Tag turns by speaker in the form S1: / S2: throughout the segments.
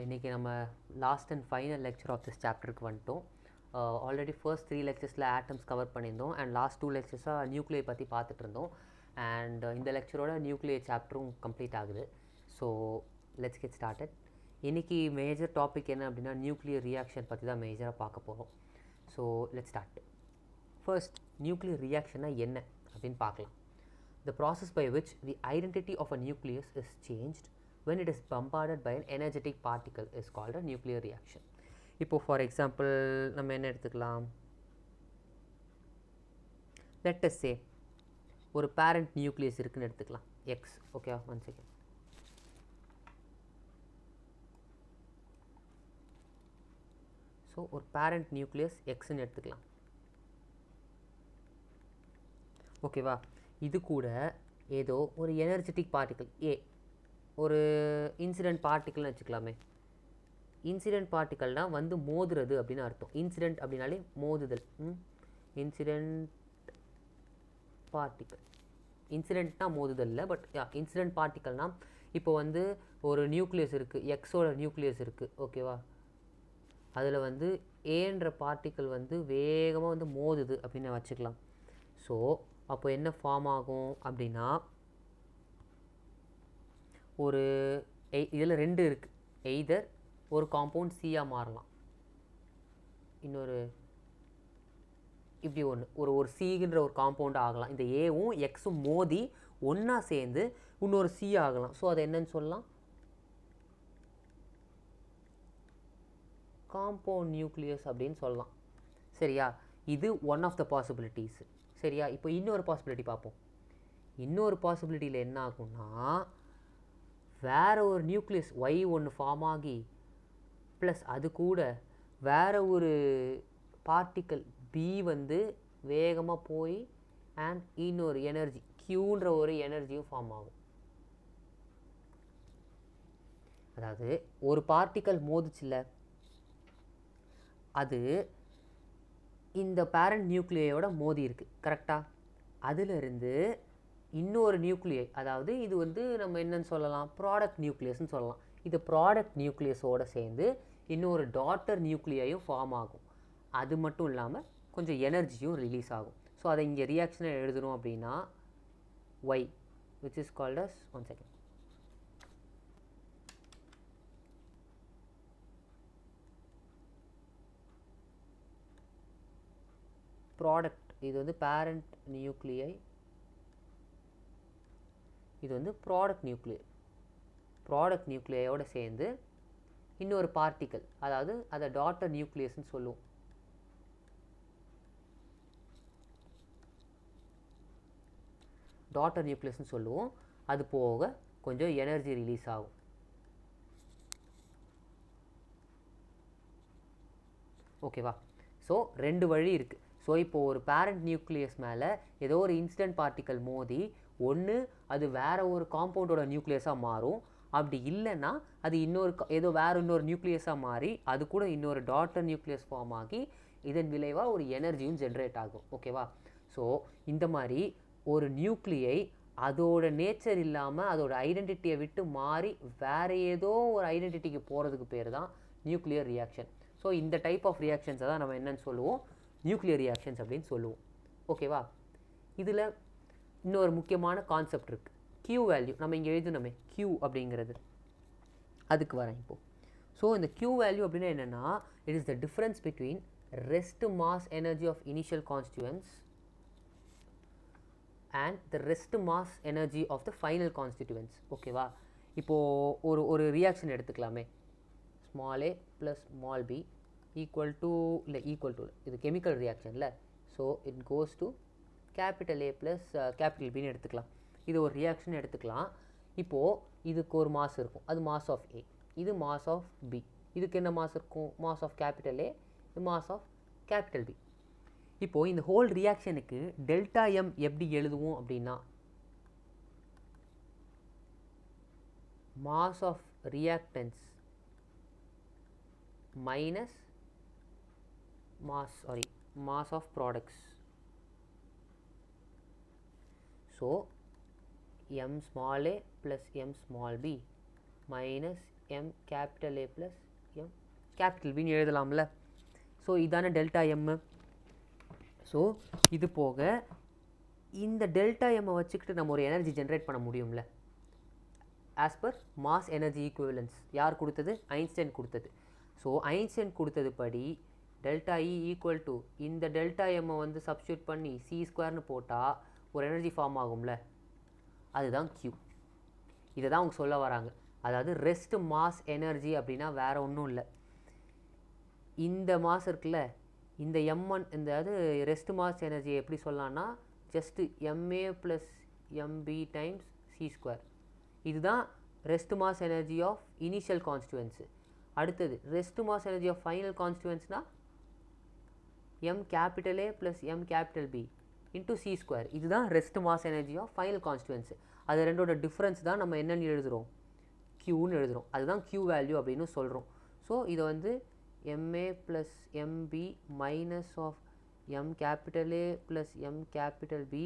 S1: இன்றைக்கி நம்ம last and final lecture of this சாப்டருக்கு வந்துட்டோம். ஆல்ரெடி ஃபர்ஸ்ட் 3 லெக்சர்ஸில் ஆட்டம்ஸ் கவர் பண்ணியிருந்தோம் அண்ட் லாஸ்ட் 2 லெக்சர்ஸாக நியூக்ளியை பற்றி பார்த்துட்டு இருந்தோம். அண்ட் இந்த லெக்சரோட நியூக்ளியை சாப்டரும் கம்ப்ளீட் ஆகுது. So let's get started. இன்றைக்கி மேஜர் டாபிக் என்ன அப்படின்னா நியூக்ளியர் ரியாக்ஷன் பற்றி தான் மேஜராக பார்க்க போகிறோம். So let's start. First, nuclear ரியாக்ஷன்னா என்ன அப்படின்னு பார்க்கலாம். The process by which the identity of a nucleus is changed when it is bombarded by an energetic particle is called a nuclear reaction. இப்போ ஃபார் எக்ஸாம்பிள் நம்ம என்ன எடுத்துக்கலாம், let us say ஒரு parent nucleus இருக்குன்னு எடுத்துக்கலாம், X. Okay, one second. So ஒரு parent nucleus எக்ஸ்ன்னு எடுத்துக்கலாம். ஓகேவா? இது கூட ஏதோ ஒரு எனர்ஜெட்டிக் பார்ட்டிக்கல் ஏ, ஒரு இன்சிடென்ட் பார்ட்டிக்கல்னு வச்சுக்கலாமே. இன்சிடென்ட் பார்ட்டிக்கல்னால் வந்து மோதுறது அப்படின்னு அர்த்தம். இன்சிடென்ட் அப்படின்னாலே மோதுதல். இன்சிடென்ட் பார்ட்டிக்கல், இன்சிடென்ட்னா மோதுதல் இல்லை, பட் இன்சிடென்ட் பார்ட்டிக்கல்னால் இப்போ வந்து ஒரு நியூக்ளியஸ் இருக்குது, எக்ஸோட நியூக்ளியஸ் இருக்குது. ஓகேவா? அதில் வந்து ஏன்ற பார்ட்டிக்கல் வந்து வேகமாக வந்து மோதுது அப்படின்னு வச்சுக்கலாம். ஸோ அப்போ என்ன ஃபார்ம் ஆகும் அப்படின்னா, ஒரு இதில் ரெண்டு இருக்குது. எய்தர் ஒரு காம்பவுண்ட் சியாக மாறலாம், இன்னொரு இப்படி ஒரு சிங்கிற ஒரு காம்பவுண்ட் ஆகலாம். இந்த ஏவும் எக்ஸும் மோதி ஒன்றா சேர்ந்து இன்னொரு சி ஆகலாம். ஸோ அது என்னன்னு சொல்லலாம், காம்பவுண்ட் நியூக்ளியஸ் அப்படின்னு சொல்லலாம். சரியா? இது ஒன் ஆஃப் த பாசிபிலிட்டிஸ். சரியா? இப்போ இன்னொரு பாசிபிலிட்டி பார்ப்போம். இன்னொரு பாசிபிலிட்டியில் என்ன ஆகும்னா, வேறு ஒரு நியூக்ளியஸ் ஒய் ஒன்று ஃபார்ம் ஆகி ப்ளஸ் அது கூட வேறு ஒரு பார்ட்டிக்கல் பி வந்து வேகமாக போய் அண்ட் இன்னொரு எனர்ஜி கியூன்ற ஒரு எனர்ஜியும் ஃபார்ம் ஆகும். அதாவது ஒரு பார்ட்டிக்கல் மோதிச்சில்ல, அது இந்த பேரண்ட் நியூக்ளியோட மோதி இருக்குது. கரெக்டாக? அதிலிருந்து இன்னொரு நியூக்ளியை, அதாவது இது வந்து நம்ம என்னன்னு சொல்லலாம், ப்ராடக்ட் நியூக்ளியஸ்ன்னு சொல்லலாம். இது ப்ராடக்ட் நியூக்ளியஸோடு சேர்ந்து இன்னொரு டாட்டர் நியூக்ளியையும் ஃபார்ம் ஆகும். அது மட்டும் இல்லாமல் கொஞ்சம் எனர்ஜியும் ரிலீஸ் ஆகும். ஸோ அதை இங்கே ரியாக்ஷனை எழுதணும் அப்படின்னா Y, which is called as, one second, product. இது வந்து பேரண்ட் நியூக்ளியை, இது வந்து ப்ராடக்ட் நியூக்ளியை. ப்ராடக்ட் நியூக்ளியோட சேர்ந்து இன்னொரு பார்ட்டிக்கல், அதாவது அதை டாட்டர் நியூக்ளியஸ்ன்னு சொல்லுவோம். டாட்டர் நியூக்ளியஸ்ன்னு சொல்லுவோம். அது போக கொஞ்சம் எனர்ஜி ரிலீஸ் ஆகும். ஓகேவா? ஸோ ரெண்டு வழி இருக்குது. ஸோ இப்போது ஒரு பேரண்ட் நியூக்ளியஸ் மேலே ஏதோ ஒரு இன்சிடென்ட் பார்ட்டிக்கல் மோதி ஒன்று அது வேறு ஒரு காம்பவுண்டோட நியூக்ளியஸாக மாறும். அப்படி இல்லைன்னா அது இன்னொரு இன்னொரு நியூக்ளியஸாக மாறி அது கூட இன்னொரு டாட்டர் நியூக்ளியஸ் ஃபார்ம் ஆகி இதன் விளைவாக ஒரு எனர்ஜியும் ஜென்ரேட் ஆகும். ஓகேவா? ஸோ இந்த மாதிரி ஒரு நியூக்ளியை அதோட நேச்சர் இல்லாமல் அதோட ஐடென்டிட்டியை விட்டு மாறி வேறு ஏதோ ஒரு ஐடென்டிட்டிக்கு போகிறதுக்கு பேர் தான் நியூக்ளியர் ரியாக்ஷன். ஸோ இந்த டைப் ஆஃப் ரியாக்ஷன்ஸை தான் நம்ம என்னென்னு சொல்லுவோம், நியூக்ளியர் ரியாக்ஷன்ஸ் அப்படின்னு சொல்லுவோம். ஓகேவா? இதில் இன்னொரு முக்கியமான கான்செப்ட் இருக்குது, கியூ வேல்யூ. நம்ம இங்கே எழுதணுமே கியூ அப்படிங்கிறது, அதுக்கு வரேன் இப்போது. ஸோ இந்த கியூ வேல்யூ அப்படின்னா என்னென்னா, it is the difference between rest mass energy of initial constituents and the rest mass energy of the final constituents. ஓகேவா? இப்போது ஒரு ரியாக்ஷன் எடுத்துக்கலாமே, small A plus small B equal to இது chemical ரியாக்ஷனில். So it goes to capital A plus capital பின்னு எடுத்துக்கலாம். இது ஒரு ரியாக்ஷன் எடுத்துக்கலாம். இப்போது இதுக்கு ஒரு மாஸ் இருக்கும், அது மாஸ் ஆஃப் ஏ, இது மாஸ் ஆஃப் பி. இதுக்கு என்ன மாஸ் இருக்கும், மாஸ் ஆஃப் கேபிட்டல் ஏ, இது மாஸ் ஆஃப் கேபிட்டல் பி. இப்போது இந்த ஹோல் ரியாக்ஷனுக்கு டெல்டா எம் எப்படி எழுதுவோம் அப்படின்னா, mass of reactants minus mass of products. So m small a plus m small b minus M capital A plus M capital பின்னு எழுதலாம்ல. So இதான delta M. So இது போக இந்த டெல்டா எம்மை வச்சுக்கிட்டு நம்ம ஒரு எனர்ஜி ஜென்ரேட் பண்ண முடியும்ல, as per mass energy equivalence. யார் கொடுத்தது? ஐன்ஸ்டைன் கொடுத்தது. ஸோ ஐன்ஸ்டைன் கொடுத்தது படி டெல்டா இ ஈக்குவல் டு இந்த டெல்டா எம்மை வந்து சப்ஸ்டியூட் பண்ணி சி ஸ்கொயர்னு போட்டால் ஒரு எனர்ஜி ஃபார்ம் ஆகும்ல, அதுதான் Q. இதை தான் அவங்க சொல்ல வராங்க. அதாவது ரெஸ்ட் மாஸ் எனர்ஜி அப்படின்னா வேற ஒன்றும் இல்லை, இந்த மாஸ் இருக்குல்ல, இந்த M1, இந்த அது ரெஸ்ட் மாஸ் எனர்ஜி எப்படி சொல்லலாம்னா just MA plus MB times C square. இதுதான் rest mass energy of initial constituents. அடுத்தது rest mass energy of final கான்ஸ்டுவன்ஸ்னால் M capital A plus M capital B into C square. இதுதான் rest mass energy of final constituents. அது ரெண்டோட difference தான் நம்ம என்னென்னு எழுதுகிறோம், க்யூன்னு எழுதுகிறோம். அதுதான் க்யூ வேல்யூ அப்படின்னு சொல்கிறோம். ஸோ இதை வந்து MA plus MB minus of M capital A plus M capital B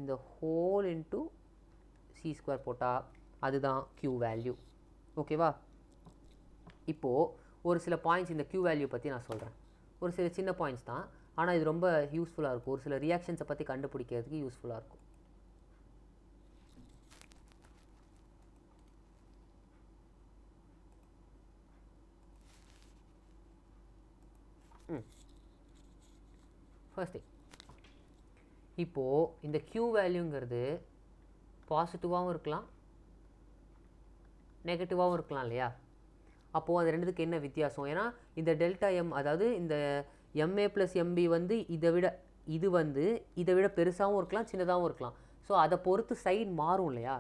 S1: இந்த ஹோல் இன்ட்டு சி ஸ்கொயர் போட்டால் அதுதான் க்யூ வேல்யூ. ஓகேவா? இப்போது ஒரு சில பாயிண்ட்ஸ் இந்த க்யூ வேல்யூ பற்றி நான் சொல்கிறேன். ஒரு சில சின்ன பாயிண்ட்ஸ் தான், ஆனால் இது ரொம்ப யூஸ்ஃபுல்லாக இருக்கும். ஒரு சில ரியாக்ஷன்ஸை பற்றி கண்டுபிடிக்கிறதுக்கு யூஸ்ஃபுல்லாக இருக்கும். ஃபர்ஸ்ட் திங், இப்போது இந்த க்யூ வேல்யூங்கிறது பாசிட்டிவாகவும் இருக்கலாம் நெகட்டிவாகவும் இருக்கலாம் இல்லையா? அப்போது அது ரெண்டுத்துக்கு என்ன வித்தியாசம்? ஏன்னா இந்த டெல்டா எம், அதாவது இந்த MA ப்ளஸ் MB வந்து இதை விட பெருசாகவும் இருக்கலாம் சின்னதாகவும் இருக்கலாம். ஸோ அதை பொறுத்து சைன் மாறும் இல்லையா?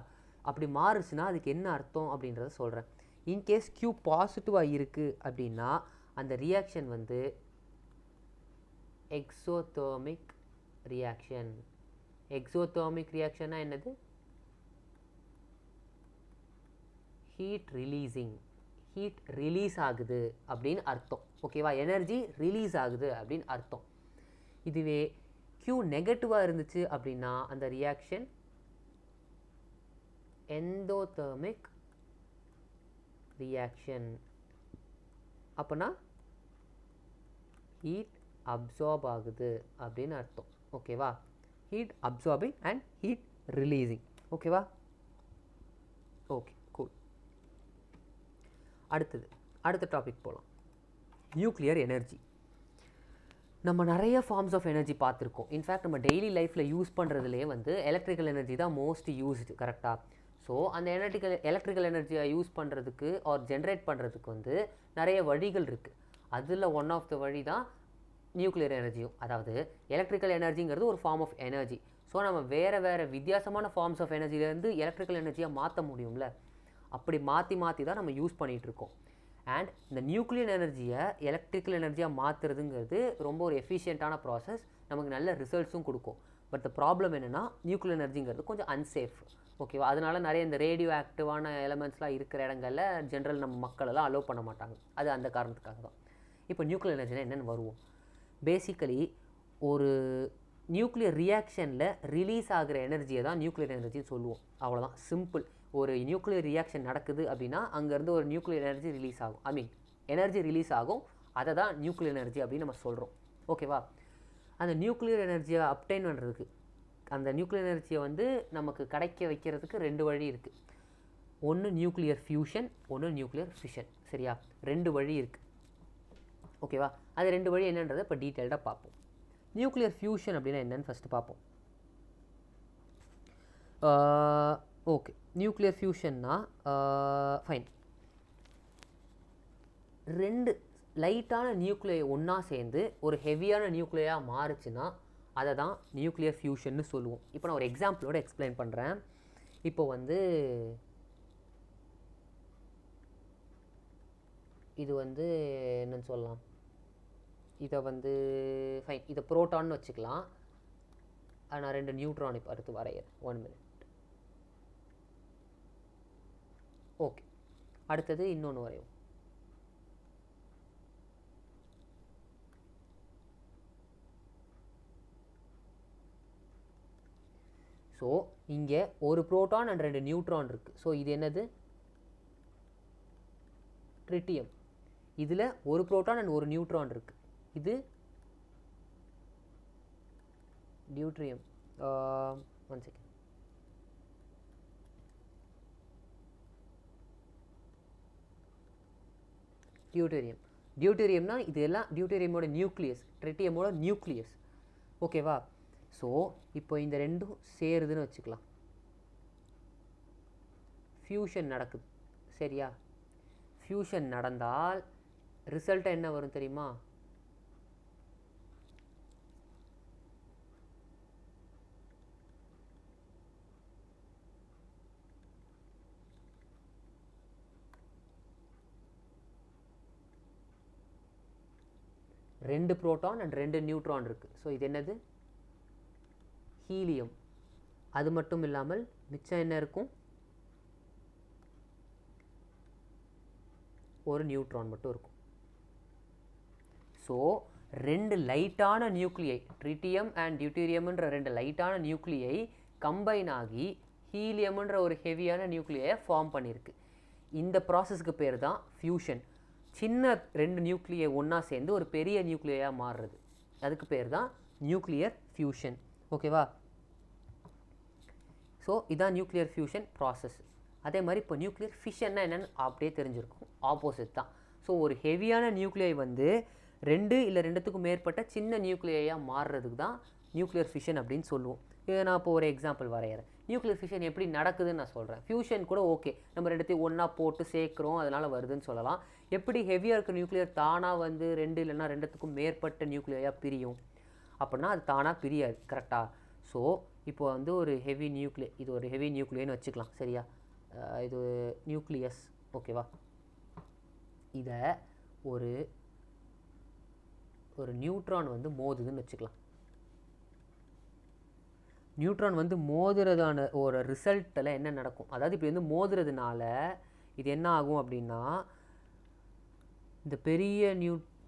S1: அப்படி மாறுச்சுன்னா அதுக்கு என்ன அர்த்தம் அப்படின்றத சொல்கிறேன். இன்கேஸ் க்யூ பாசிட்டிவாக இருக்குது அப்படின்னா அந்த ரியாக்ஷன் வந்து எக்ஸோதெர்மிக் ரியாக்ஷன். எக்ஸோதெர்மிக் ரியாக்ஷன்னா என்னது? Heat releasing. ஹீட் ரிலீஸ் ஆகுது அப்படின்னு அர்த்தம். ஓகேவா? எனர்ஜி ரிலீஸ் ஆகுது அப்படின்னு அர்த்தம். இதுவே Q நெகட்டிவாக இருந்துச்சு அப்படின்னா அந்த ரியாக்ஷன் எண்டோதெர்மிக் ரியாக்ஷன். அப்போனா ஹீட் அப்சார்ப் ஆகுது அப்படின்னு அர்த்தம். ஓகேவா? Heat absorbing and heat releasing. ஓகேவா? Okay, cool. அடுத்த டாபிக் போகலாம். Nuclear energy. நம்ம நிறைய ஃபார்ம்ஸ் ஆஃப் எனர்ஜி பார்த்துருக்கோம். இன்ஃபேக்ட் நம்ம டெய்லி லைஃப்பில் யூஸ் பண்ணுறதுலேயே வந்து எலக்ட்ரிக்கல் எனர்ஜி தான் மோஸ்ட் யூஸ்டு. கரெக்டாக? ஸோ அந்த எலக்ட்ரிக்கல் எனர்ஜியை யூஸ் பண்ணுறதுக்கு ஆர் ஜென்ரேட் பண்ணுறதுக்கு வந்து நிறைய வழிகள் இருக்குது. அதில் ஒன் ஆஃப் த வழி தான் நியூக்ளியர் எனர்ஜியும். அதாவது எலக்ட்ரிக்கல் எனர்ஜிங்கிறது ஒரு ஃபார்ம் ஆஃப் எனர்ஜி. ஸோ நம்ம வேறு வித்தியாசமான ஃபார்ம்ஸ் ஆஃப் எனர்ஜிலேருந்து எலக்ட்ரிக்கல் எனர்ஜியாக மாற்ற முடியும்ல. அப்படி மாற்றி தான் நம்ம யூஸ் பண்ணிகிட்ருக்கோம். அண்ட் இந்த நியூக்ளியர் எனர்ஜியை எலக்ட்ரிக்கல் எனர்ஜியாக மாற்றுறதுங்கிறது ரொம்ப ஒரு எஃபிஷியண்ட்டான ப்ராசஸ், நமக்கு நல்ல ரிசல்ட்ஸும் கொடுக்கும். பட் த ப்ராப்ளம் என்னென்னா நியூக்ளியர் எனர்ஜிங்கிறது கொஞ்சம் அன்சேஃப். ஓகேவா? அதனால நிறைய இந்த ரேடியோ ஆக்டிவான எலமெண்ட்ஸ்லாம் இருக்கிற இடங்களில் ஜென்ரல் நம்ம மக்களெல்லாம் அலோவ் பண்ண மாட்டாங்க. அது அந்த காரணத்துக்காக தான். இப்போ நியூக்ளியர் எனர்ஜினா என்னென்னு வருவோம். பேசிக்கலி ஒரு நியூக்ளியர் ரியாக்ஷனில் ரிலீஸ் ஆகிற எனர்ஜியை தான் நியூக்ளியர் எனர்ஜின்னு சொல்லுவோம். அவ்வளோதான், சிம்பிள். ஒரு நியூக்ளியர் ரியாக்ஷன் நடக்குது அப்படின்னா அங்கேருந்து ஒரு நியூக்ளியர் எனர்ஜி ரிலீஸ் ஆகும். எனர்ஜி ரிலீஸ் ஆகும். அதை தான் நியூக்ளியர் எனர்ஜி அப்படின்னு நம்ம சொல்கிறோம். ஓகேவா? அந்த நியூக்ளியர் எனர்ஜியை அப்டைன் பண்ணுறதுக்கு, அந்த நியூக்ளியர் எனர்ஜியை வந்து நமக்கு கிடைக்க வைக்கிறதுக்கு ரெண்டு வழி இருக்குது. ஒன்று நியூக்ளியர் ஃபியூஷன், ஒன்று நியூக்ளியர் ஃபிஷன். சரியா? ரெண்டு வழி இருக்குது. ஓகேவா? அது ரெண்டு வழி என்னன்றதை இப்போ டீட்டெயில்டாக பார்ப்போம். நியூக்ளியர் ஃபியூஷன் அப்படின்னா என்னன்னு ஃபஸ்ட்டு பார்ப்போம். ஓகே, நியூக்ளியர் ஃபியூஷன்னா ஃபைன், ரெண்டு லைட்டான நியூக்ளியை ஒன்றா சேர்ந்து ஒரு ஹெவியான நியூக்ளியாக மாறுச்சுன்னா அதை தான் நியூக்ளியர் ஃபியூஷன்னு சொல்லுவோம். இப்போ நான் ஒரு எக்ஸாம்பிளோட எக்ஸ்பிளைன் பண்ணுறேன். இப்போ வந்து இது வந்து என்னன்னு சொல்லலாம், இதை வந்து ஃபைன், இதை ப்ரோட்டான்னு வச்சுக்கலாம். நான் ரெண்டு நியூட்ரான் இப்போ அடுத்து வரைகிறேன். 1 minute. ஓகே, அடுத்தது இன்னொன்று வரையும். ஸோ இங்கே ஒரு ப்ரோட்டான் அண்ட் ரெண்டு நியூட்ரான் இருக்குது. ஸோ இது என்னது? ட்ரிட்டியம். இதில் ஒரு புரோட்டான் அண்ட் ஒரு நியூட்ரான் இருக்குது. இது டியூட்ரியம். One second. டியூட்டீரியம்னா இது எல்லாம் டியூட்டீரியமோட நியூக்ளியஸ், ட்ரிட்டியமோட நியூக்ளியஸ். ஓகேவா? ஸோ இப்போ இந்த ரெண்டும் சேருதுன்னு வச்சுக்கலாம். ஃபியூஷன் நடக்குது. சரியா? ஃபியூஷன் நடந்தால் ரிசல்ட்டாக என்ன வரும் தெரியுமா? ரெண்டு புரோட்டான் அண்ட் ரெண்டு நியூட்ரான் இருக்குது. ஸோ இது என்னது? ஹீலியம். அது மட்டும் இல்லாமல் மிச்சம் என்ன இருக்கும்? ஒரு நியூட்ரான் மட்டும் இருக்கும். ஸோ ரெண்டு லைட்டான நியூக்ளியை, ட்ரிட்டியம் அண்ட் டியூட்டீரியம்ன்ற ரெண்டு லைட்டான நியூக்ளியை கம்பைன் ஆகி ஹீலியம்ன்ற ஒரு ஹெவியான நியூக்ளியை ஃபார்ம் பண்ணியிருக்கு. இந்த ப்ராசஸ்க்கு பேர் தான் ஃபியூஷன். சின்ன ரெண்டு நியூக்ளியை ஒன்றா சேர்ந்து ஒரு பெரிய நியூக்ளியாக மாறுறது, அதுக்கு பேர் தான் நியூக்ளியர் ஃபியூஷன். ஓகேவா? ஸோ இதான் நியூக்ளியர் ஃபியூஷன் ப்ராசஸ். அதே மாதிரி இப்போ நியூக்ளியர் ஃபிஷன்னா என்னென்னு அப்படியே தெரிஞ்சிருக்கும். ஆப்போசிட் தான். ஸோ ஒரு ஹெவியான நியூக்ளியை வந்து ரெண்டு இல்லை ரெண்டுத்துக்கும் மேற்பட்ட சின்ன நியூக்ளியாக மாறுறதுக்கு தான் நியூக்ளியர் ஃபிஷன் அப்படின்னு சொல்லுவோம். இதை நான் இப்போ ஒரு எக்ஸாம்பிள் வரைகிறேன். நியூக்ளியர் ஃபிஷன் எப்படி நடக்குதுன்னு நான் சொல்கிறேன். ஃபியூஷன் கூட ஓகே, நம்ம ரெண்டுத்தையும் ஒன்றா போட்டு சேர்க்குறோம், அதனால் வருதுன்னு சொல்லலாம். எப்படி ஹெவியாக இருக்க நியூக்ளியர் தானாக வந்து ரெண்டு இல்லைன்னா ரெண்டுத்துக்கும் மேற்பட்ட நியூக்ளியாக பிரியும் அப்படின்னா அது தானாக பிரியாது. கரெக்டாக? ஸோ இப்போ வந்து ஒரு ஹெவி நியூக்ளியை, இது ஒரு ஹெவி நியூக்ளியன்னு வச்சுக்கலாம். சரியா? இது நியூக்ளியஸ். ஓகேவா? இதை ஒரு ஒரு நியூட்ரான் வந்து மோதுதுன்னு வச்சுக்கலாம். நியூட்ரான் வந்து மோதுறதான ஒரு ரிசல்ட்டில் என்ன நடக்கும்? அதாவது இப்படி வந்து மோதுறதுனால இது என்ன ஆகும் அப்படின்னா, இந்த பெரிய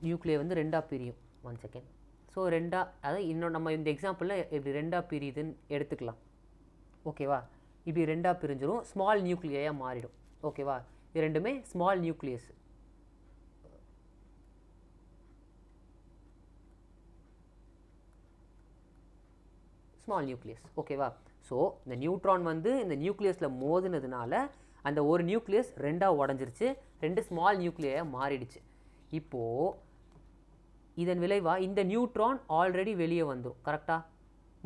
S1: நியூக்ளியை வந்து ரெண்டாக பிரியும். One second. ஸோ ரெண்டாக, அதாவது இன்னும் நம்ம இந்த எக்ஸாம்பிளில் இப்படி ரெண்டாக பிரியுதுன்னு எடுத்துக்கலாம். ஓகேவா? இப்படி ரெண்டாக பிரிஞ்சிடும், ஸ்மால் நியூக்ளியாக மாறிடும். ஓகேவா? இது ரெண்டுமே ஸ்மால் நியூக்ளியஸ். Small nucleus. ஓகேவா? ஸோ இந்த நியூட்ரான் வந்து இந்த நியூக்ளியஸில் மோதினதுனால அந்த ஒரு நியூக்ளியஸ் ரெண்டாக உடஞ்சிருச்சு, ரெண்டு ஸ்மால் நியூக்ளியாக மாறிடுச்சு. இப்போது இதன் விளைவாக இந்த நியூட்ரான் ஆல்ரெடி வெளியே வந்துடும். கரெக்டாக?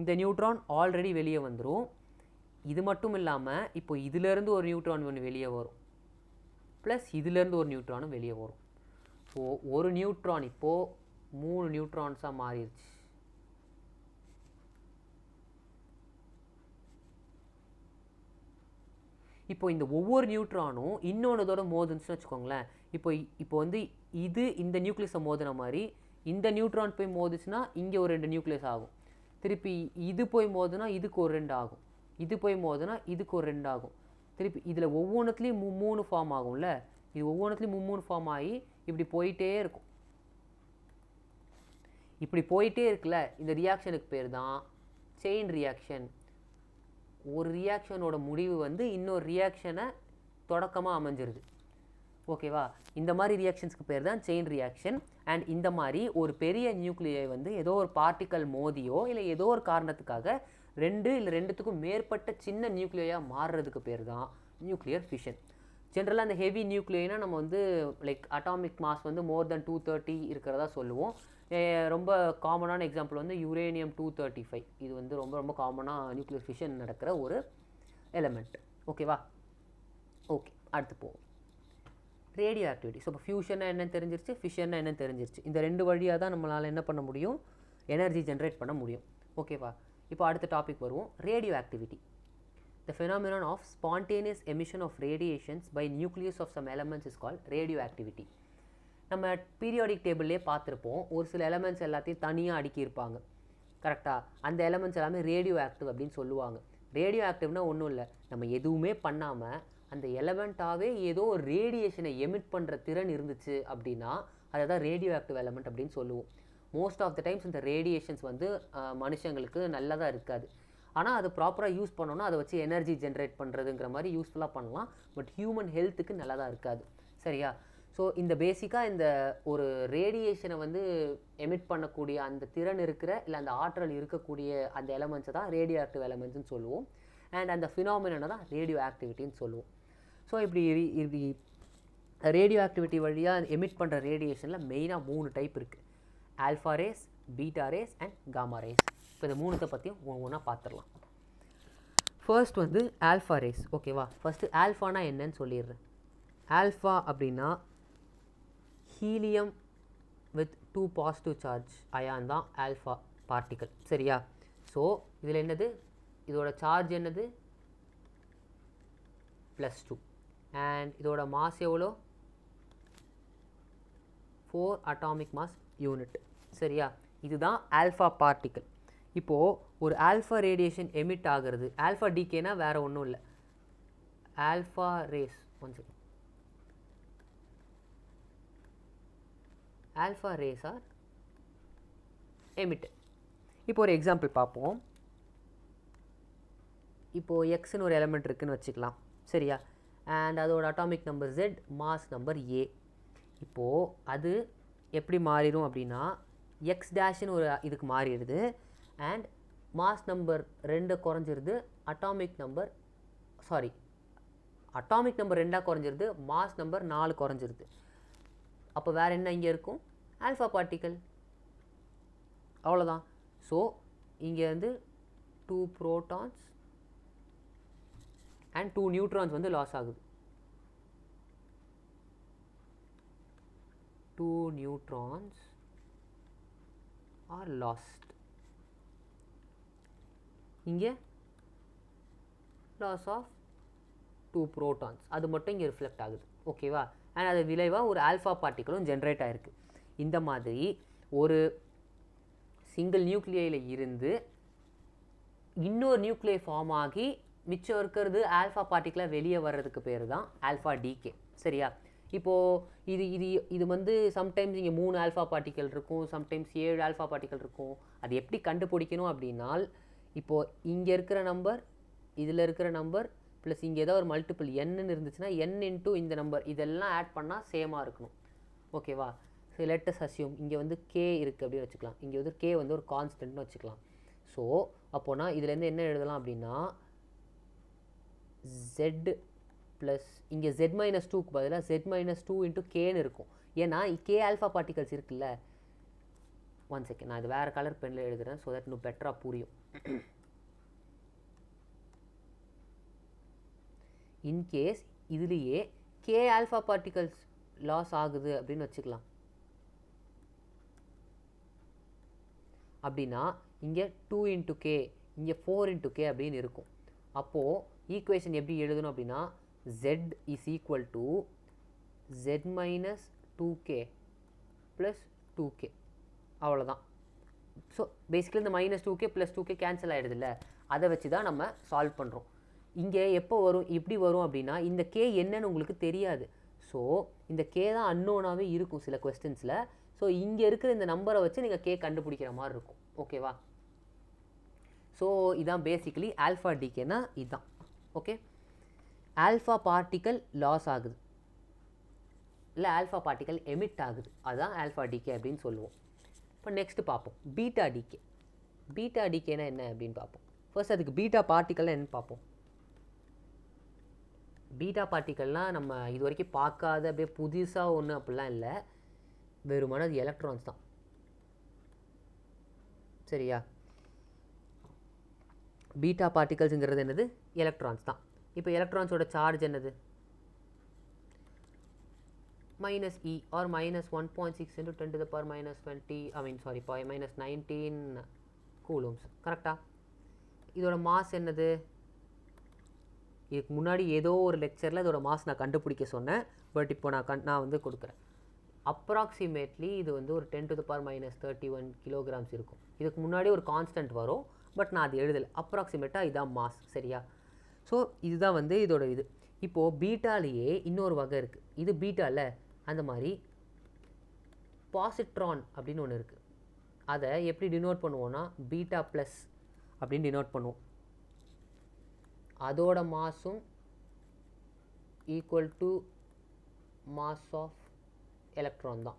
S1: இந்த நியூட்ரான் ஆல்ரெடி வெளியே வந்துடும். இது மட்டும் இல்லாமல் இப்போ இதிலேருந்து ஒரு நியூட்ரான் ஒன்று வெளியே வரும், ப்ளஸ் இதிலேருந்து ஒரு நியூட்ரானும் வெளியே வரும். ஸோ ஒரு நியூட்ரான் இப்போது 3 நியூட்ரான்ஸாக மாறிடுச்சு. இப்போ இந்த ஒவ்வொரு நியூட்ரானும் இன்னொன்றதோட மோதுன்னு வச்சுக்கோங்களேன். இப்போ வந்து இது இந்த நியூக்ளியஸை மோதின மாதிரி இந்த நியூட்ரான் போய் மோதுச்சுன்னா இங்கே ஒரு 2 நியூக்ளியஸ் ஆகும். திருப்பி இது போய் மோதுனா இதுக்கு ஒரு 2 ஆகும், இது போய் மோதுனா இதுக்கு ஒரு 2 ஆகும். திருப்பி இதில் ஒவ்வொன்றுத்துலேயும் 3 ஃபார்ம் ஆகும்ல, இது ஒவ்வொன்றுத்துலேயும் 3 ஃபார்ம் ஆகி இப்படி போயிட்டே இருக்கும். இப்படி போயிட்டே இருக்குல்ல, இந்த ரியாக்ஷனுக்கு பேர் தான் செயின் ரியாக்ஷன். ஒரு ரியாக்ஷனோட முடிவு வந்து இன்னொரு ரியாக்ஷனை தொடக்கமாக அமைஞ்சிருது. ஓகேவா? இந்த மாதிரி ரியாக்ஷன்ஸ்க்கு பேர் தான் செயின் ரியாக்ஷன். அண்ட் இந்த மாதிரி ஒரு பெரிய நியூக்ளியை வந்து ஏதோ ஒரு பார்ட்டிக்கல் மோதியோ இல்லை ஏதோ ஒரு காரணத்துக்காக ரெண்டு இல்லை ரெண்டுத்துக்கும் மேற்பட்ட சின்ன நியூக்ளியாக மாறுறதுக்கு பேர் தான் நியூக்ளியர் ஃபிஷன். ஜென்ரலாக அந்த ஹெவி நியூக்ளியனா நம்ம வந்து லைக் அட்டாமிக் மாஸ் வந்து மோர் தென் 230 இருக்கிறதா சொல்லுவோம். ரொம்ப காமனான எக்ஸாம்பிள் வந்து யுரேனியம் 235. இது வந்து ரொம்ப ரொம்ப காமனாக நியூக்ளியர் ஃபிஷன் நடக்கிற ஒரு எலமெண்ட். ஓகேவா? ஓகே, அடுத்து போவோம். Radio activity. ஸோ இப்போ ஃபியூஷன்னா என்னன்னு தெரிஞ்சிருச்சு, ஃபிஷன்னா என்னன்னு தெரிஞ்சிருச்சு. இந்த ரெண்டு வழியாக தான் நம்மளால் என்ன பண்ண முடியும், எனர்ஜி ஜென்ரேட் பண்ண முடியும். ஓகேவா? இப்போ அடுத்த டாபிக் வருவோம், radio activity. The phenomenon of spontaneous emission of radiations by nucleus of some elements is called radioactivity. நம்ம பீரியாடிக் டேபிள்லேயே பார்த்துருப்போம், ஒரு சில எலமெண்ட்ஸ் எல்லாத்தையும் தனியாக அடுக்கியிருப்பாங்க. கரெக்டாக? அந்த எலமெண்ட்ஸ் எல்லாமே ரேடியோ ஆக்டிவ் அப்படின்னு சொல்லுவாங்க. ரேடியோ ஆக்டிவ்னா ஒன்றும் இல்லை, நம்ம எதுவுமே பண்ணாமல் அந்த எலமெண்ட்டாகவே ஏதோ ஒரு ரேடியேஷனை எமிட் பண்ணுற திறன் இருந்துச்சு அப்படின்னா அதை தான் ரேடியோ ஆக்டிவ் எலமெண்ட் அப்படின்னு சொல்லுவோம். மோஸ்ட் ஆஃப் த டைம்ஸ் இந்த ரேடியேஷன்ஸ் வந்து மனுஷங்களுக்கு நல்லதாக இருக்காது. ஆனால் அது ப்ராப்பராக யூஸ் பண்ணோன்னா அதை வச்சு எனர்ஜி ஜென்ரேட் பண்ணுறதுங்கிற மாதிரி யூஸ்ஃபுல்லாக பண்ணலாம். பட் ஹியூமன் ஹெல்த்துக்கு நல்லதாக இருக்காது. சரியா? ஸோ இந்த பேசிக்காக இந்த ஒரு ரேடியேஷனை வந்து எமிட் பண்ணக்கூடிய அந்த திறன் இருக்கிற இல்லை அந்த ஆற்றல் இருக்கக்கூடிய அந்த எலமெண்ட்ஸை தான் ரேடியோ ஆக்டிவ் எலமெண்ட்ஸ்னு சொல்லுவோம். அண்ட் அந்த ஃபினாமினா தான் ரேடியோ ஆக்டிவிட்டின்னு சொல்லுவோம். ஸோ இப்படி ரேடியோ ஆக்டிவிட்டி வழியாக எமிட் பண்ணுற ரேடியேஷனில் மெயினாக 3 டைப் இருக்குது. Alpha rays, beta rays and gamma rays. இப்போ இந்த 3த்தை பற்றியும் ஒவ்வொன்றா பார்த்துடலாம். ஃபர்ஸ்ட் வந்து ஆல்ஃபா ரேஸ். ஓகேவா? ஃபஸ்ட்டு ஆல்ஃபானா என்னன்னு சொல்லிடுறேன். ஆல்ஃபா அப்படின்னா helium with 2 positive charge ion தான் ஆல்ஃபா பார்ட்டிக்கல். சரியா? ஸோ இதில் என்னது, இதோட சார்ஜ் என்னது +2 அண்ட் இதோட மாஸ் எவ்வளோ 4 அட்டாமிக் மாஸ் யூனிட். சரியா? இதுதான் ஆல்ஃபா பார்ட்டிக்கல். இப்போது ஒரு ஆல்ஃபா ரேடியேஷன் எமிட் ஆகிறது, ஆல்ஃபா டிகேனா வேறு ஒன்றும் இல்லை, alpha rays alpha rays are emitted. இப்போ ஒரு எக்ஸாம்பிள் பார்ப்போம். இப்போது எக்ஸ்னு ஒரு எலமெண்ட் இருக்குதுன்னு வச்சுக்கலாம். சரியா? அண்ட் அதோட atomic number Z, mass number A. இப்போது அது எப்படி மாறிடும் அப்படின்னா எக்ஸ் டேஷ்னு ஒரு இதுக்கு மாறிடுது அண்ட் மாஸ் நம்பர் 2 குறைஞ்சிருது, அட்டாமிக் நம்பர் 2 குறைஞ்சிருது, மாஸ் நம்பர் 4 குறைஞ்சிருது. அப்போ வேறு என்ன இங்கே இருக்கும், ஆல்ஃபா பார்ட்டிக்கல். அவ்வளோதான். ஸோ இங்கே வந்து 2 ப்ரோட்டான்ஸ் அண்ட் 2 நியூட்ரான்ஸ் வந்து லாஸ் ஆகுது. 2 நியூட்ரான்ஸ் ஆர் லாஸ்ட். இங்கே லாஸ் ஆஃப் 2 ப்ரோட்டான்ஸ், அது மட்டும் இங்கே ரிஃப்ளெக்ட் ஆகுது. ஓகேவா? அண்ட் அது விளைவாக ஒரு ஆல்ஃபா பார்ட்டிக்கலும் ஜென்ரேட் ஆகிருக்கு. இந்த மாதிரி ஒரு சிங்கிள் நியூக்ளியில் இருந்து இன்னொரு நியூக்ளியை ஃபார்ம் ஆகி மிச்சம் இருக்கிறது ஆல்ஃபா பார்ட்டிக்கலாக வெளியே வர்றதுக்கு பேர் தான் ஆல்ஃபா டிகே. சரியா? இப்போது இது இது இது வந்து சம்டைம்ஸ் இங்கே 3 ஆல்ஃபா பார்ட்டிக்கல் இருக்கும், சம்டைம்ஸ் 7 ஆல்ஃபா பார்ட்டிக்கல் இருக்கும். அது எப்படி கண்டுபிடிக்கணும் அப்படின்னால், இப்போது இங்கே இருக்கிற நம்பர், இதில் இருக்கிற நம்பர் ப்ளஸ் இங்கே ஏதாவது ஒரு மல்டிபிள் என்னன்னு இருந்துச்சுன்னா n இன்ட்டு இந்த நம்பர், இதெல்லாம் ஆட் பண்ணால் சேமாக இருக்கணும். ஓகேவா? ஸோ லெட் அஸ் அஸ்யூம் இங்கே வந்து k இருக்குது அப்படின்னு வச்சுக்கலாம். இங்கே வந்து k வந்து ஒரு கான்ஸ்டன்ட்னு வச்சுக்கலாம். ஸோ அப்போனா இதுலேருந்து என்ன எழுதலாம் அப்படின்னா z ப்ளஸ் இங்கே z-2க்கு பதிலாக z-2 இன்ட்டு கேன்னு இருக்கும். ஏன்னா k ஆல்ஃபா பார்ட்டிகல்ஸ் இருக்குல்ல. 1 செகண்ட், நான் இது வேறு கலர் பெனில் எழுதுகிறேன் ஸோ தட் இன்னும் பெட்டராக புரியும். இன்கேஸ் இதுலேயே k ஆல்ஃபா பார்ட்டிகல்ஸ் லாஸ் ஆகுது அப்படின்னு வச்சுக்கலாம். அப்படின்னா இங்கே 2 இன்ட்டு கே, இங்கே 4 இன்ட்டு கே அப்படின்னு இருக்கும். அப்போது ஈக்குவேஷன் எப்படி எழுதணும் அப்படின்னா z is equal to z-2k plus 2k. அவ்வளோதான். ஸோ பேசிக்கலி இந்த -2k ப்ளஸ் 2k கேன்சல் ஆகிடுதுல்ல, அதை வச்சு தான் நம்ம சால்வ் பண்ணுறோம். இங்கே எப்போ வரும், இப்படி வரும் அப்படின்னா இந்த கே என்னன்னு உங்களுக்கு தெரியாது. ஸோ இந்த கே தான் அன்னோனாகவே இருக்கும் சில கொஸ்டின்ஸில். ஸோ இங்கே இருக்கிற இந்த நம்பரை வச்சு நீங்கள் கே கண்டுபிடிக்கிற மாதிரி இருக்கும். ஓகேவா? ஸோ இதான் பேசிக்கலி ஆல்ஃபா டிகேனா இதுதான். ஓகே, ஆல்ஃபா பார்ட்டிக்கல் லாஸ் ஆகுது இல்லை ஆல்ஃபா பார்ட்டிக்கல் எமிட் ஆகுது, அதுதான் ஆல்ஃபா டிகே அப்படின்னு சொல்லுவோம். இப்போ நெக்ஸ்ட் பார்ப்போம் பீட்டா டிகே. பீட்டா டிகேனா என்ன அப்படின்னு பார்ப்போம். ஃபர்ஸ்ட் அதுக்கு பீட்டா பார்ட்டிக்கல்னால் என்னன்னு பார்ப்போம். பீட்டா பார்ட்டிக்கல்னால் நம்ம இது வரைக்கும் பார்க்காத அப்படியே புதுசாக ஒன்று அப்படிலாம் இல்லை, வெறுமான அது எலக்ட்ரான்ஸ் தான். சரியா? பீட்டா பார்ட்டிகல்ஸுங்கிறது என்னது, எலக்ட்ரான்ஸ் தான். இப்போ எலக்ட்ரான்ஸோட சார்ஜ் என்னது, -e or -1.6 into 10 to the power -20, -19 coulombs. கரெக்டாக? இதோட மாஸ் என்னது, இதுக்கு முன்னாடி ஏதோ ஒரு லெக்சரில் இதோட மாஸ் நான் கண்டுபிடிக்க சொன்னேன், பட் இப்போ நான் வந்து கொடுக்குறேன். அப்ராக்சிமேட்லி இது வந்து ஒரு 10 to the power -31 கிலோகிராம்ஸ் இருக்கும். இதுக்கு முன்னாடி ஒரு கான்ஸ்டன்ட் வரும், பட் நான் அது எழுதலை. அப்ராக்சிமேட்டாக இதுதான் மாஸ். சரியா? ஸோ இதுதான் வந்து இதோட இது. இப்போது பீட்டாலேயே இன்னொரு வகை இருக்குது. இது பீட்டாவில் அந்த மாதிரி பாசிட்ரான் அப்படின்னு ஒன்று இருக்குது. அதை எப்படி டினோட் பண்ணுவோன்னா பீட்டா ப்ளஸ் அப்படின்னு டினோட் பண்ணுவோம். அதோட மாஸும் equal to mass of electron தான்.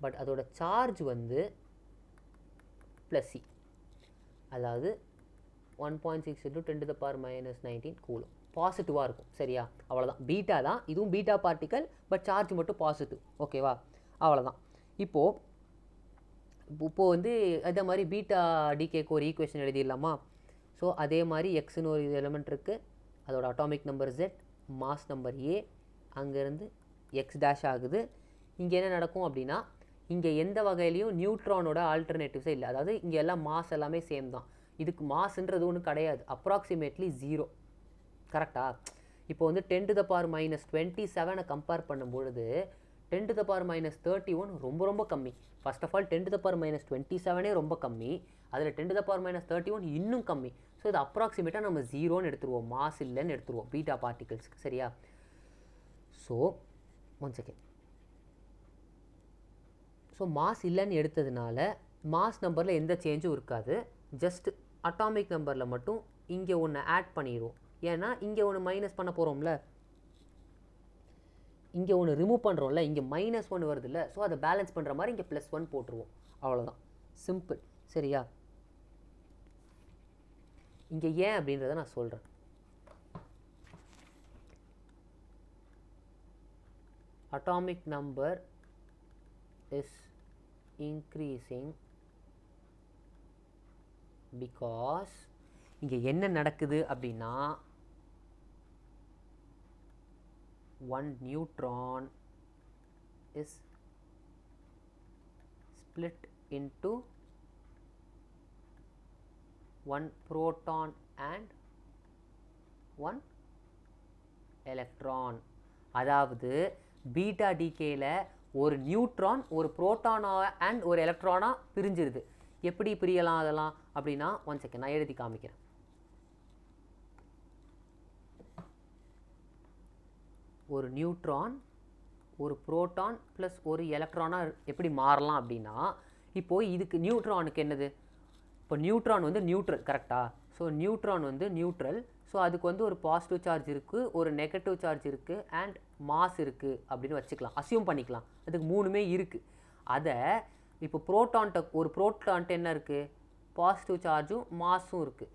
S1: பட் அதோட சார்ஜ் வந்து +c, அதாவது 1.6 × 10⁻⁻19 கூலும் பாசிட்டிவாக இருக்கும். சரியா? அவ்வளோதான். பீட்டா தான், இதுவும் பீட்டா பார்ட்டிக்கல், பட் சார்ஜ் மட்டும் பாசிட்டிவ். ஓகேவா? அவ்வளோதான். இப்போது வந்து அதே மாதிரி பீட்டா டிகேக்கு ஒரு ஈக்குவேஷன் எழுதிடலாமா? ஸோ அதே மாதிரி எக்ஸ்னு ஒரு எலிமெண்ட் இருக்குது, அதோட atomic number Z, mass number A, அங்கேருந்து x' ஆகுது. இங்கே என்ன நடக்கும் அப்படின்னா, இங்கே எந்த வகையிலையும் நியூட்ரானோட ஆல்டர்னேட்டிவ்ஸே இல்லை. அதாவது இங்கே எல்லாம் மாஸ் எல்லாமே சேம் தான். இதுக்கு மாஸ்ன்றது ஒன்றும் கிடையாது, அப்ராக்சிமேட்லி 0. கரெக்டா? இப்போ வந்து 10⁻⁻27 கம்பேர் பண்ணும்பொழுது 10⁻⁻31 ரொம்ப ரொம்ப கம்மி. ஃபர்ஸ்ட் ஆஃப் ஆல் 10⁻⁻27 ரொம்ப கம்மி, அதில் 10⁻31 இன்னும் கம்மி. ஸோ இது அப்ராக்சிமேட்டாக நம்ம 0ன்னு எடுத்துருவோம், மாஸ் இல்லைன்னு எடுத்துருவோம் பீட்டா பார்ட்டிகல்ஸ்க்கு. சரியா? So one second. So mass இல்லைன்னு எடுத்ததுனால மாஸ் நம்பரில் எந்த சேஞ்சும் இருக்காது. ஜஸ்ட் அட்டாமிக் நம்பரில் மட்டும் இங்கே ஒன்று ஆட் பண்ணிடுவோம். ஏன்னா இங்கே ஒன்று மைனஸ் பண்ண போகிறோம்ல, இங்கே ஒன்று ரிமூவ் பண்ணுறோம்ல, இங்கே -1 வருது இல்லை. ஸோ அதை பேலன்ஸ் பண்ணுற மாதிரி இங்கே +1 போட்டுருவோம். அவ்வளோதான், சிம்பிள். சரியா? இங்கே ஏன் அப்படின்றத நான் சொல்கிறேன். Atomic number is increasing because இங்கே என்ன நடக்குது அப்படின்னா, one neutron is split into one proton and one electron. அதாவது பீட்டா டிகேல ஒரு நியூட்ரான் ஒரு புரோட்டானா அண்ட் ஒரு எலக்ட்ரானா பிரிஞ்சிருது. எப்படி பிரியலாம் அதெல்லாம் அப்படின்னா, ஒன் செகண்ட் நான் எழுதி காமிக்கிறேன். ஒரு நியூட்ரான் ஒரு புரோட்டான் ப்ளஸ் ஒரு எலக்ட்ரானாக எப்படி மாறலாம் அப்படின்னா, இப்போது இதுக்கு நியூட்ரானுக்கு என்னது, இப்போ நியூட்ரான் வந்து நியூட்ரல். கரெக்டாக? ஸோ நியூட்ரான் வந்து நியூட்ரல். ஸோ அதுக்கு வந்து ஒரு பாசிட்டிவ் சார்ஜ் இருக்குது, ஒரு நெகட்டிவ் சார்ஜ் இருக்குது, அண்ட் மாஸ் இருக்குது அப்படின்னு வச்சுக்கலாம், அசியூம் பண்ணிக்கலாம். அதுக்கு 3மே இருக்குது. அதை இப்போ ஒரு புரோட்டான்ட்டு என்ன இருக்குது, பாசிட்டிவ் சார்ஜும் மாஸும் இருக்குது,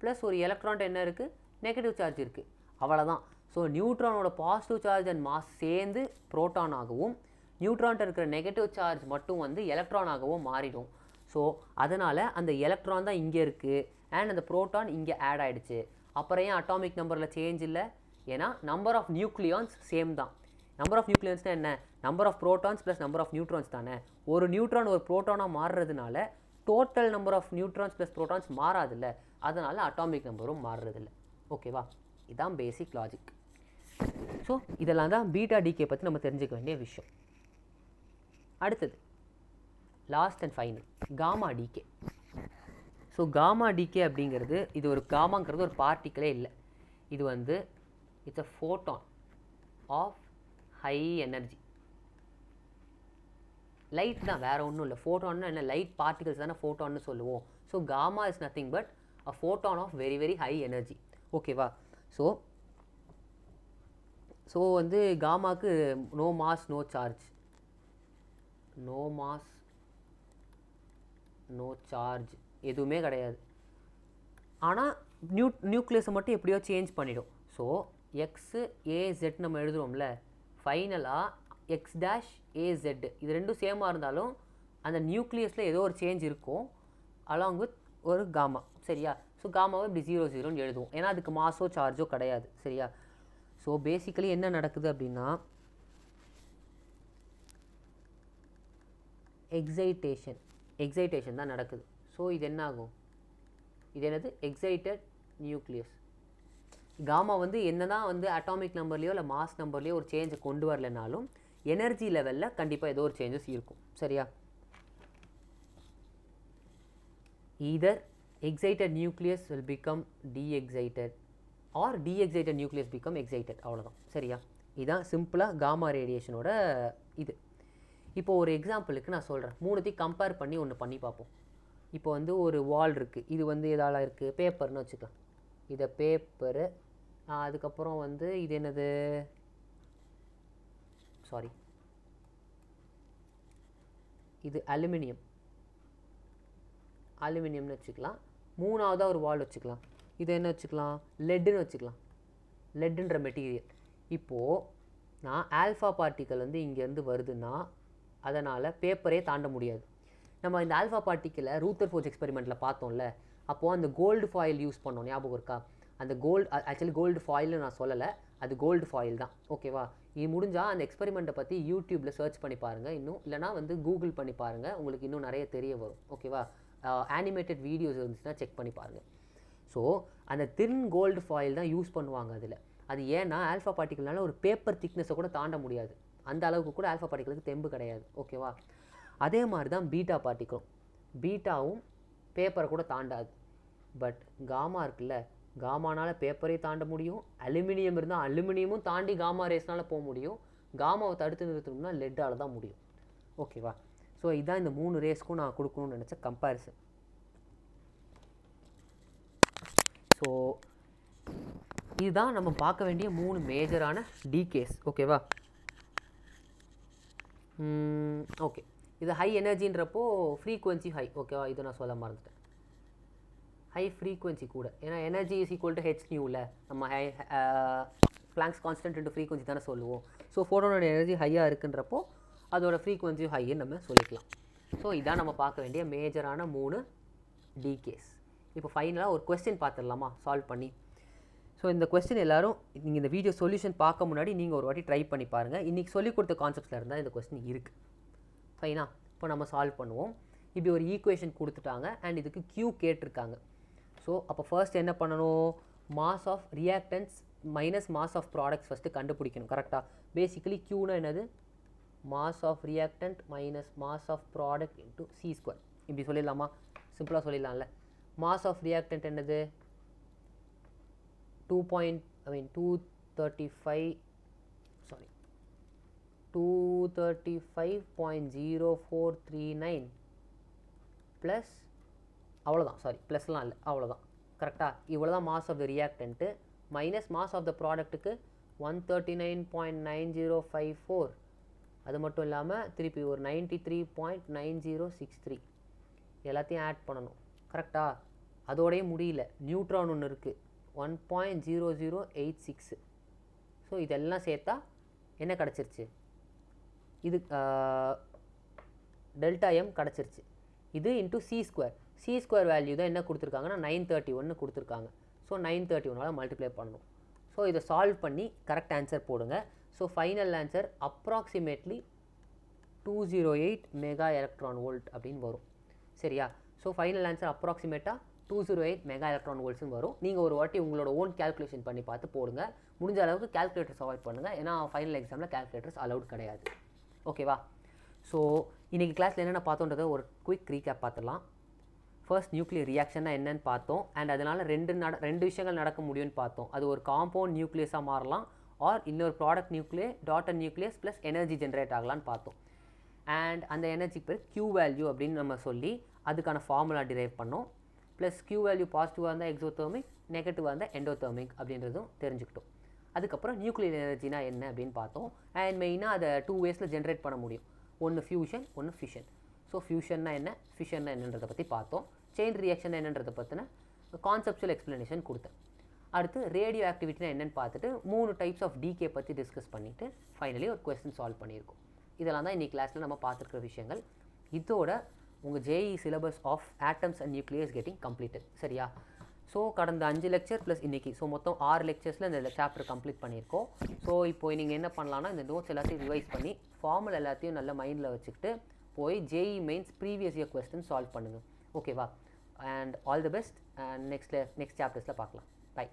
S1: ப்ளஸ் ஒரு எலக்ட்ரான்ட்டு என்ன இருக்குது, நெகட்டிவ் சார்ஜ் இருக்குது. அவ்வளோதான். ஸோ நியூட்ரானோட பாசிட்டிவ் சார்ஜ் அண்ட் மாஸ் சேர்ந்து புரோட்டானாகவும், நியூட்ரான்ட்ட இருக்கிற நெகட்டிவ் சார்ஜ் மட்டும் வந்து எலக்ட்ரானாகவும் மாறிடும். ஸோ அதனால் அந்த எலக்ட்ரான் தான் இங்கே இருக்குது அண்ட் அந்த புரோட்டான் இங்கே ஆட் ஆகிடுச்சு. அப்புறம் ஏன் அட்டாமிக் நம்பரில் சேஞ்ச் இல்லை? ஏன்னா நம்பர் ஆஃப் நியூக்ளியான்ஸ் சேம் தான். நம்பர் ஆஃப் நியூக்ளியான்ஸ்னால் என்ன, number of protons plus number of neutrons தானே. ஒரு நியூட்ரான் ஒரு ப்ரோட்டானாக மாறுறதுனால total number of neutrons plus protons மாறாதில்ல, அதனால் அட்டாமிக் நம்பரும் மாறுறதில்ல. ஓகேவா? இதுதான் பேசிக் லாஜிக். ஸோ இதெல்லாம் தான் பீட்டா டிகே பற்றி நம்ம தெரிஞ்சுக்க வேண்டிய விஷயம். அடுத்தது last and final gamma decay. So gamma decay அப்படிங்கிறது, இது ஒரு காமாங்கிறது ஒரு பார்ட்டிக்கலே இல்லை, இது வந்து it's a photon of high energy. Light தான், வேறு ஒன்றும் இல்லை. ஃபோட்டான்னா என்ன, லைட் பார்ட்டிகல்ஸ் தானே ஃபோட்டான்னு சொல்லுவோம். So gamma is nothing but a photon of very very high energy. ஓகேவா? ஸோ வந்து காமாக்கு no mass no charge, no mass no charge எதுவுமே கிடையாது. ஆனால் நியூக்ளியஸை மட்டும் எப்படியோ சேஞ்ச் பண்ணிடும். ஸோ எக்ஸு ஏசெட் நம்ம எழுதுகிறோம்ல, ஃபைனலாக x'(az) இது ரெண்டும் சேமாக இருந்தாலும் அந்த நியூக்ளியஸில் ஏதோ ஒரு சேஞ்ச் இருக்கும் அலாங் வித் ஒரு காமா. சரியா? ஸோ காமாவை இப்படி 0 எழுதுவோம், ஏன்னா அதுக்கு மாஸோ சார்ஜோ கிடையாது. சரியா? ஸோ பேசிக்கலி என்ன நடக்குது அப்படின்னா, எக்ஸைட்டேஷன் தான் நடக்குது. ஸோ இது என்ன ஆகும், இது என்னது, எக்ஸைட்டட் நியூக்ளியஸ். காமா வந்து என்ன தான் வந்து அட்டாமிக் நம்பர்லேயோ இல்லை மாஸ் நம்பர்லேயோ ஒரு சேஞ்சை கொண்டு வரலனாலும் எனர்ஜி லெவலில் கண்டிப்பாக ஏதோ ஒரு சேஞ்சஸ் இருக்கும். சரியா? Either excited nucleus will become de-excited or de-excited nucleus become excited. அவ்வளோதான். சரியா? இதுதான் சிம்பிளாக காமா ரேடியேஷனோட இது. இப்போது ஒரு எக்ஸாம்பிளுக்கு நான் சொல்கிறேன், மூணுத்தையும் கம்பேர் பண்ணி ஒன்று பண்ணி பார்ப்போம். இப்போ வந்து ஒரு வால் இருக்குது, இது வந்து எதால் இருக்குது, பேப்பர்னு வச்சுக்கலாம். இதை பேப்பரு, அதுக்கப்புறம் வந்து இது என்னது, சாரி, இது அலுமினியம்னு வச்சுக்கலாம். மூணாவதாக ஒரு வால் வச்சுக்கலாம். இது என்ன வச்சுக்கலாம்? லெட்டுன்னு வச்சுக்கலாம். லெட்டுன்ற மெட்டீரியல். இப்போது நான் ஆல்ஃபா பார்ட்டிக்கல் வந்து இங்கேருந்து வருதுன்னா அதனால் பேப்பரே தாண்ட முடியாது. நம்ம இந்த ஆல்ஃபா பார்ட்டிக்கலை ரூதர்ஃபோர்ட் எக்ஸ்பெரிமெண்ட்டில் பார்த்தோம்ல, அப்போது அந்த கோல்டு ஃபாயில் யூஸ் பண்ணோம், ஞாபகம் இருக்கா? அந்த ஆக்சுவலி கோல்டு ஃபாயில்னு நான் சொல்லலை, அது கோல்டு ஃபாயில் தான். ஓகேவா? இது முடிஞ்சால் அந்த எக்ஸ்பெரிமெண்ட்டை பற்றி யூடியூப்பில் சர்ச் பண்ணி பாருங்கள். இன்னும் இல்லைனா வந்து கூகுள் பண்ணி பாருங்கள், உங்களுக்கு இன்னும் நிறைய தெரிய வரும். ஓகேவா? ஆனிமேட்டட் வீடியோஸ் இருந்துச்சுன்னா செக் பண்ணி பாருங்கள். ஸோ அந்த தின் கோல்டு ஃபாயில் தான் யூஸ் பண்ணுவாங்க அதில். அது ஏன்னா ஆல்ஃபா பார்ட்டிக்கல்னால ஒரு பேப்பர் திக்னஸை கூட தாண்ட முடியாது. அந்த அளவுக்கு கூட ஆல்ஃபா பார்ட்டிக்கலுக்கு தெம்பு கிடையாது. ஓகேவா? அதே மாதிரி தான் பீட்டா பார்ட்டிக்கலும். பீட்டாவும் பேப்பரை கூட தாண்டாது. பட் காமா இருக்குல்ல, காமானால் பேப்பரே தாண்ட முடியும். அலுமினியம் இருந்தால் அலுமினியமும் தாண்டி காமா ரேஸ்னால் போக முடியும். காமாவை தடுத்து நிறுத்தணும்னா லெட்டால் தான் முடியும். ஓகேவா? ஸோ இதுதான் இந்த 3 ரேஸ்க்கும் நான் கொடுக்கணும்னு நினச்ச கம்பேரிசன். ஸோ இதுதான் நம்ம பார்க்க வேண்டிய 3 மேஜரான டிகேஸ். ஓகேவா? ஓகே, இது ஹை எனர்ஜின்றப்போ ஃப்ரீக்குவென்சி ஹை. ஓகேவா? இதை நான் சொல்ல மறந்துட்டேன். ஹை ஃப்ரீக்குவென்சி கூட, ஏன்னா energy is equal to h நியூவில் நம்ம பிளாங்க்ஸ் கான்ஸ்டன்ட் இன்டு ஃப்ரீக்குவென்சி தானே சொல்லுவோம். ஸோ ஃபோட்டோனோட எனர்ஜி ஹையாக இருக்குன்றப்போ அதோட ஃப்ரீக்குவென்சி ஹைன்னு நம்ம சொல்லிக்கலாம். ஸோ இதான் நம்ம பார்க்க வேண்டிய மேஜரான 3 டிகேஸ். இப்போ ஃபைனலாக ஒரு கொஸ்டின் பார்த்துடலாமா சால்வ் பண்ணி? ஸோ இந்த கொஸ்டின் எல்லோரும் நீங்கள் இந்த வீடியோ சொல்யூஷன் பார்க்க முன்னாடி நீங்கள் ஒரு வாட்டி ட்ரை பண்ணி பாருங்கள். இன்றைக்கி சொல்லிக் கொடுத்த கான்செப்ட்ஸில் இருந்தால் இந்த கொஸ்டின் இருக்குது. ஃபைனா? இப்போ நம்ம சால்வ் பண்ணுவோம். இப்படி ஒரு ஈக்குவேஷன் கொடுத்துட்டாங்க அண்ட் இதுக்கு Q கேட்டிருக்காங்க. ஸோ அப்போ ஃபர்ஸ்ட் என்ன பண்ணணும்? Mass of reactants minus mass of products first கண்டுபிடிக்கணும். கரெக்டாக? பேசிக்கலி Qனா என்னது? Mass of reactant minus mass of product into C². இப்படி சொல்லிடலாமா? சிம்பிளாக சொல்லிடலாம்ல. மாஸ் ஆஃப் ரியாக்டன்ட் என்னது? 235.0439 ப்ளஸ் அவ்வளோதான். சாரி, ப்ளஸ்லாம் இல்லை, அவ்வளோதான். கரெக்டாக? இவ்வளோ தான் mass of the reactant minus mass of the ப்ராடக்ட்டுக்கு 139.9054. அது மட்டும் இல்லாமல் திருப்பி ஒரு 93.9063 எல்லாத்தையும் ஆட் பண்ணணும். கரெக்டாக? அதோடய முடியல, நியூட்ரான் ஒன்று இருக்குது 1.0086. ஸோ இதெல்லாம் சேர்த்தா என்ன கிடச்சிருச்சு? இது டெல்டா எம் கிடச்சிருச்சு. இது இன்ட்டு C² வேல்யூ தான் என்ன கொடுத்துருக்காங்கன்னா 931 கொடுத்துருக்காங்க. ஸோ 931 மல்டிப்ளை பண்ணணும். ஸோ இதை சால்வ் பண்ணி கரெக்ட் ஆன்சர் போடுங்க. So final answer approximately 208 mega electron volt அப்படின்னு வரும். சரியா? ஸோ ஃபைனல் ஆன்சர் அப்ராக்சிமேட்டாக 208 மெகா எலக்ட்ரான் வோல்ட்ஸ்னு வரும். நீங்கள் ஒரு வாட்டி உங்களோட ஓன் கேல்குலேஷன் பண்ணி பார்த்து போடுங்க. முடிஞ்ச அளவுக்கு கேல்குலேட்டர்ஸ் அவாய்ட் பண்ணுங்கள், ஏன்னா ஃபைனல் எக்ஸாமில் கேல்குலேட்டர்ஸ் அலவுட் கிடையாது. ஓகேவா? ஸோ இன்றைக்கி கிளாஸில் என்னென்ன பார்த்தோன்றதை ஒரு குயிக் ரீகேப் பார்த்துடலாம். ஃபர்ஸ்ட் நியூக்ளியர் ரியாக்ஷன்னா என்னன்னு பார்த்தோம். அண்ட் அதனால் ரெண்டு விஷயங்கள் நடக்க முடியும்னு பார்த்தோம். அது ஒரு காம்பவுண்ட் நியூக்ளியஸாக மாறலாம், ஆர் இன்னொரு product daughter nucleus plus energy generate ஆகலான்னு பார்த்தோம். அண்ட் அந்த எனர்ஜிக்கு பேர் Q வேல்யூ அப்படின்னு நம்ம சொல்லி அதுக்கான ஃபார்முலா டிரைவ் பண்ணோம். ப்ளஸ் Q வேல்யூ பாசிட்டிவாக இருந்தால் எக்ஸோதெர்மிக், நெகட்டிவாக இருந்தால் எண்டோதெர்மிக் அப்படின்றதும் தெரிஞ்சுக்கிட்டோம். அதுக்கப்புறம் நியூக்ளியர் எனர்ஜினா என்ன அப்படின்னு பார்த்தோம். அண்ட் மெயினாக அதை 2 வேஸில் ஜென்ரேட் பண்ண முடியும். ஒன்று ஃபியூஷன், ஒன்று ஃபிஷன். ஸோ ஃபியூஷன்னா என்ன, ஃபிஷன்னா என்னன்றதை பற்றி பார்த்தோம். செயின் ரியாக்ஷன் என்னன்றதை பற்றின கான்செப்சுவல் எக்ஸ்ப்ளனேஷன் கொடுத்தேன். அடுத்து ரேடியோ ஆக்டிவிட்டினா என்னென்னு பார்த்துட்டு 3 டைப்ஸ் ஆஃப் டிகே பற்றி டிஸ்கஸ் பண்ணிவிட்டு ஃபைனலி ஒரு கொஸ்டின் சால்வ் பண்ணியிருக்கோம். இதெல்லாம் தான் இன்றைக்கி கிளாஸில் நம்ம பார்த்துருக்கிற விஷயங்கள். இதோட உங்கள் JEE syllabus of atoms and nucleus getting completed. சரியா? ஸோ கடந்த 5 லெக்சர் ப்ளஸ் இன்றைக்கி, ஸோ மொத்தம் 6 லெக்சர்ஸில் இந்த சாப்டர் கம்ப்ளீட் பண்ணியிருக்கோம். ஸோ இப்போ நீங்கள் என்ன பண்ணலான்னா இந்த நோட்ஸ் எல்லாத்தையும் ரிவைஸ் பண்ணி ஃபார்முலா எல்லாத்தையும் நல்ல மைண்டில் வச்சுக்கிட்டு போய் JEE mains previous year question solve பண்ணுங்கள். ஓகேவா? And all the best. And next சாப்டர்ஸில் பார்க்கலாம். பை.